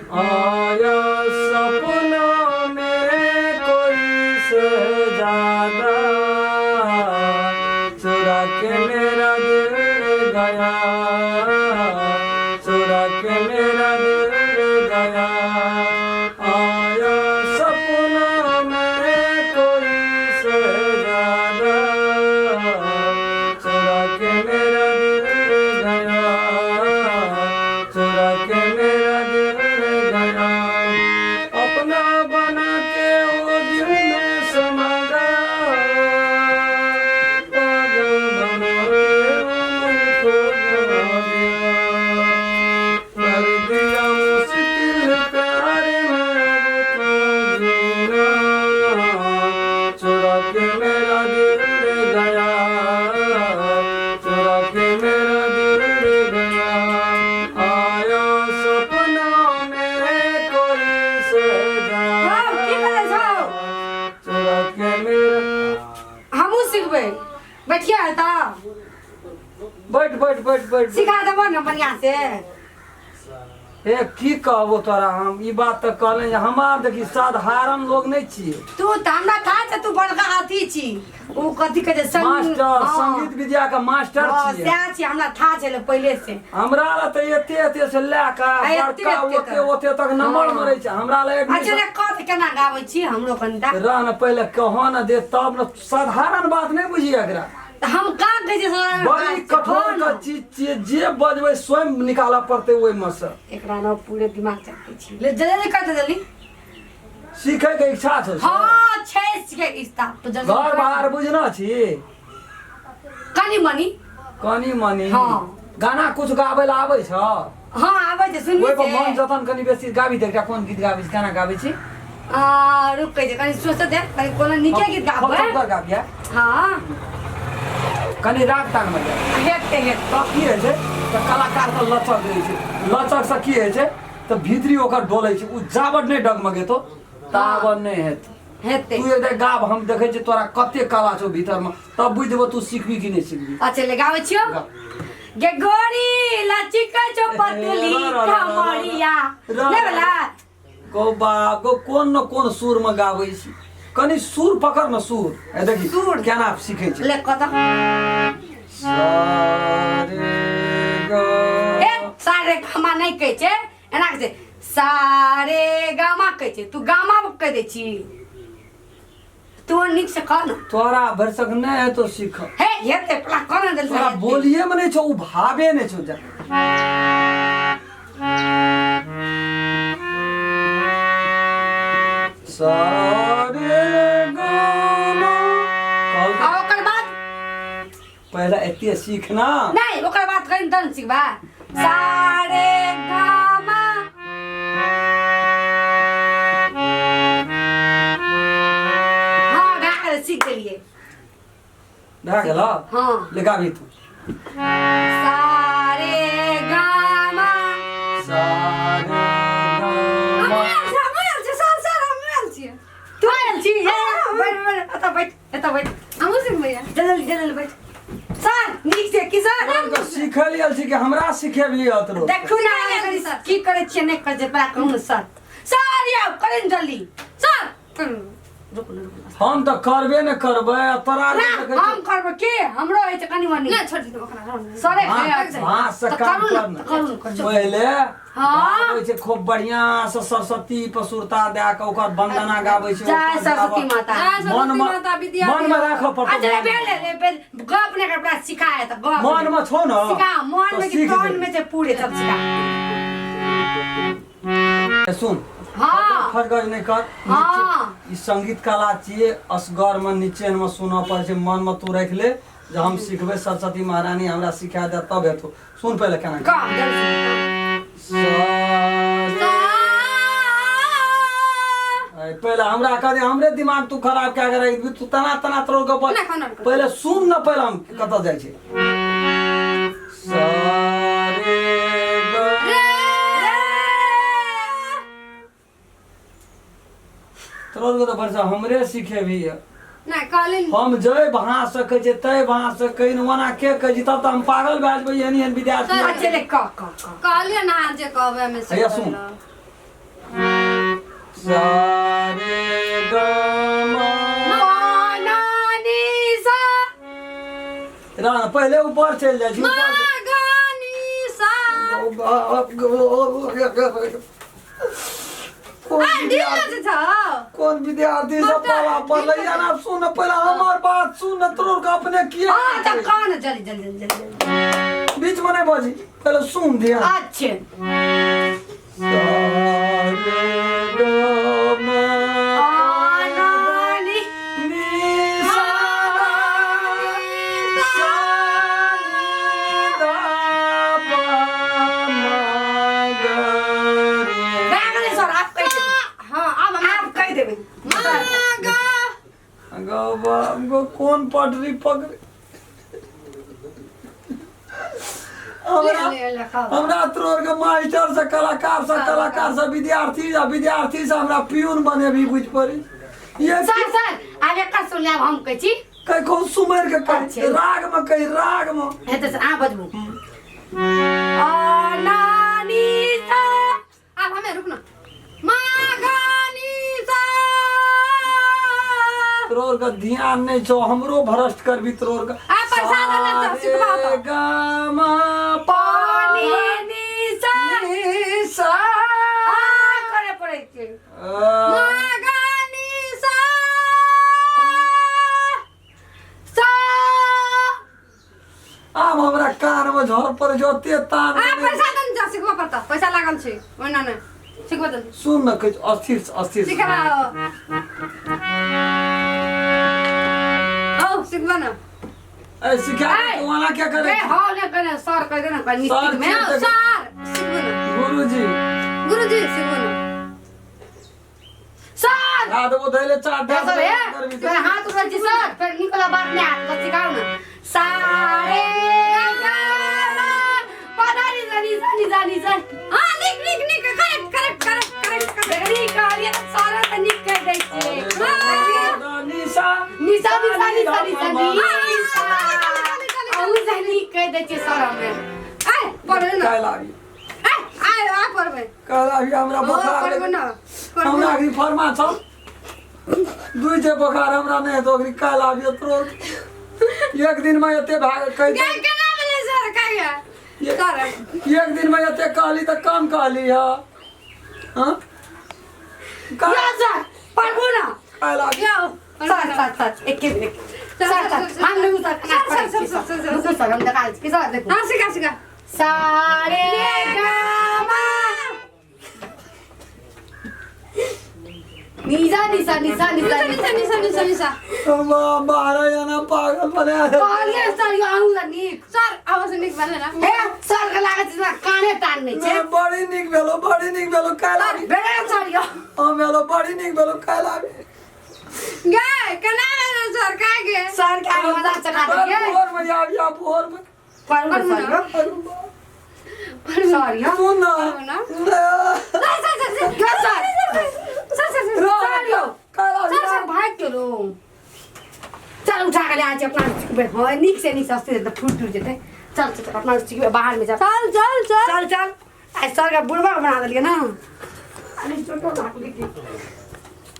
आया सपनों में कोई शहजादा, चुरा के मेरा दिल गया, चुरा के मेरा दिल गया। आया सपनों में कोई शहजादा, चुरा के मेरा दिल गया, चुरा के मेरा दिल गया। अपना बना के वो दिल में समा गया, पागल बना के मुझको बना दिया, कर दिया मुश्किल प्यार में तो जीना, चुरा के मेरा दिल गया, चुरा के मेरा दिल गया। आया सपनों में कोई शहजादा, चुरा के मेरा। हमू सीखबे बैठिया है ता बैठ बैठ बैठ बैठ। सिखा देबो न बढ़िया से। ए की कहबो तोरा हम ई बात त कहले हमार देखी साधारण लोग नहीं छिए। तू त हमरा था त तू बड़का हाथी छी। ऊ कथि के मास्टर संगीत विद्या का मास्टर छिए। से छी हमरा था छले पहले से। हमरा ला त एते एते से लेका बड़का ओते ओते तक नंबर मरै छै। हमरा ला अच्छा ले कथ केना गाबै छी हमरो कनिटा रह न पहले कहो न दे तब न साधारण बात नहीं बुझिए एकरा। हम का कहै छी साधारण बड़ी कठोर का चीज छिए जे बजबै स्वयं निकाला पड़ते ओइ में से। एकरा न पूरे दिमाग चलते छी। ले जल्दी कर दे जल्दी। सीखे के इच्छा छै। हां छै सीखे के इच्छा तो जल्दी। घर बाहर बुझना छी कनी मनी कनी मनी। हां गाना कुछ गाबै ला आबै छ। हां आबै छै सुनि ओइ पर मन जतन कनी बेसी गाबी देखा कोन गीत गाबै छी गाना गाबै छी। रुक कहि कनी सोच दे कनी कोनो निके गीत गाबै। सब गाबिया। हां कनी राग ताग में जा। हेत तब की होइ छै त कलाकार के लचक रहै छै। लचक से की होइ छै त भीतरी ओकर डोलै छै। उ जाबड़ नहीं डगमगेतो ताबड़ नहीं हेत। हेते तू एक गाब हम देखै छी तोरा कते कला छौ भीतर में तब बुझ देबो तू सीखबी कि नहीं सीखबी। अच्छा ले गाबै छियो। गे गोरी लचिका चो पतली कमरिया ले वाला गो बा गो कोन न कोन सुर में गाबै छी। कनी सुर पकड़ न सुर। ए देखी सुर केना सीखै छी। ले कत सारे ग ए सारे गामा नहीं कहै छै एना कहै छै सारे गामा कहै छै। तू गामा कह दै छी। तू नीक से कह न। तोरा भरसक नहीं है तो सीख। हे हेते पला कह न जल्दी। तोरा बोलिए में नहीं छौ उ भावे नहीं छौ जा। सारे गामा आ ओकर बाद पहले एते सीखना। नहीं ओकर बाद कहीं तन सीखबा। सारे गामा हां गा सीख गेलिए। ढा गेला हां ले गाबी तू। सारे गामा सारे गामा तू आयल छी हे बैठ एता बैठ हमहु सीख भैया जल्दी बैठ। सर नीक से की सर हम तो सीखे लियल छी कि हमरा सिखेबी अतरो। देखू ना की करे छी नहीं कर जे पा कहूं सर। सर यो करें जल्दी सर। रुक हम तो करबे न करबे तोरा हम करब के हमरो है कनी मनी ना छोड़ दे ओकरा सरे हां से काम कर पहले हां गाबै छै खूब बढ़िया से सरस्वती पसुरता दे के ओकर वंदना गाबै छै। जय सरस्वती माता मन में राखो पड़तो। अच्छा ले गप ने कपड़ा सिखाए त गप मन में छो न सिखा मन में कि कान में से पूरे सब सिखा। सुन हां फरगज नहीं कर। हां ई संगीत कला छिए असगर में नीचे में सुना पड़े छै। मन में तू रख ले जब हम सिखबे सरस्वती महारानी हमरा सिखा दे तब हेतौ। सुन पहले केना का जल्दी पहले हमरा कह दे हमरे दिमाग तू खराब क्या करे तू तना तना तोड़ के पहले सुन न पहले हम कत जाय छै। सारे तोड़ के वर्षा हमरे सिखे भी है। ना कहलिन हम जय वहां सके छै तय वहां सके न वना के कह जी तब त हम पागल भए जबै एहन एहन विद्यार्थी। चले क कहलिए ना जे कहबे में से भैया सुन सा रे ग म राना पहले ऊपर चल जाए ऊपर कौन विद्यार्थी सब पाला पर ले जाना सुन पहले हमार बात सुन तोर का अपने किया जल्दी बीच में नहीं बाजी पहले सुन दिया अच्छे कौन पटरी पकड़े हमरा तोर के मास्टर से कलाकार से विद्यार्थी से हमरा पियून बने भी बुझ पड़ी ये सर आगे का सुन ले हम कहै छी कई को सुमर के कह राग में हेते से आ बजबू नानी सा अब हमें रुक ना तोर का ध्यान नहीं छो हमरो भ्रष्ट कर भी तोर का गामा पानी नी सा करे पड़े के मागानी सा आब हमरा कान में झड़ पर जोते तान पैसा दन जा सिखबा पड़ता पैसा लागल छै ओना ने सिखबा दन सुन न कुछ अस्थिर सिखबा सिखबा ना ए सिखा तू वाला क्या करे हां ने करे सर कह देना कोई निश्चित में सर सिखबा ना गुरुजी सिखबा ना सर हाथ वो धैले चार दे सर हाथ उठा जी सर फिर निकला बात में हाथ को सिखाओ ना सारे पदारी जानी हां निक करेक्ट बेगनी कार्य सारा तनिक कर दै छी निशा आउ जानी कह दै छी सारा में आय पढ़े ना काय लागी आय आ पढ़बे काय लागी हमरा बुखार पढ़बे ना हमरा की फरमा छ दुई जे बुखार हमरा नहीं तो की काय लागी तोर एक दिन में एते भाग कह क्या नाम ले सर काया सर एक दिन में एते कहली त कम कहली ह हां या सर पढ़बो ना काय लागी सर एक सर हम लोग सर हम देखा कि सर देखो हां सिखा सारे गामा निशा बाहर जाना पागल बने पागल सर यो आउँ निक सर आवाज निक बने ना हे सर के लागे छ काने तान्ने छ बड़ी निक भेलो काय लागी बेरे सर यो हां भेलो बड़ी निक भेलो काय लागी गाय कना सर कागे सर का मजा चका दिए भोर में आबिया भोर में पर सर यो सुन ना सर भाग चलो चल उठा के ले आज अपना हां निक से सस्ते तो फूट जेते चल अपना बाहर में जा चल आज सर का बुढ़वा बना दिए ना अरे छोटो भाग लेके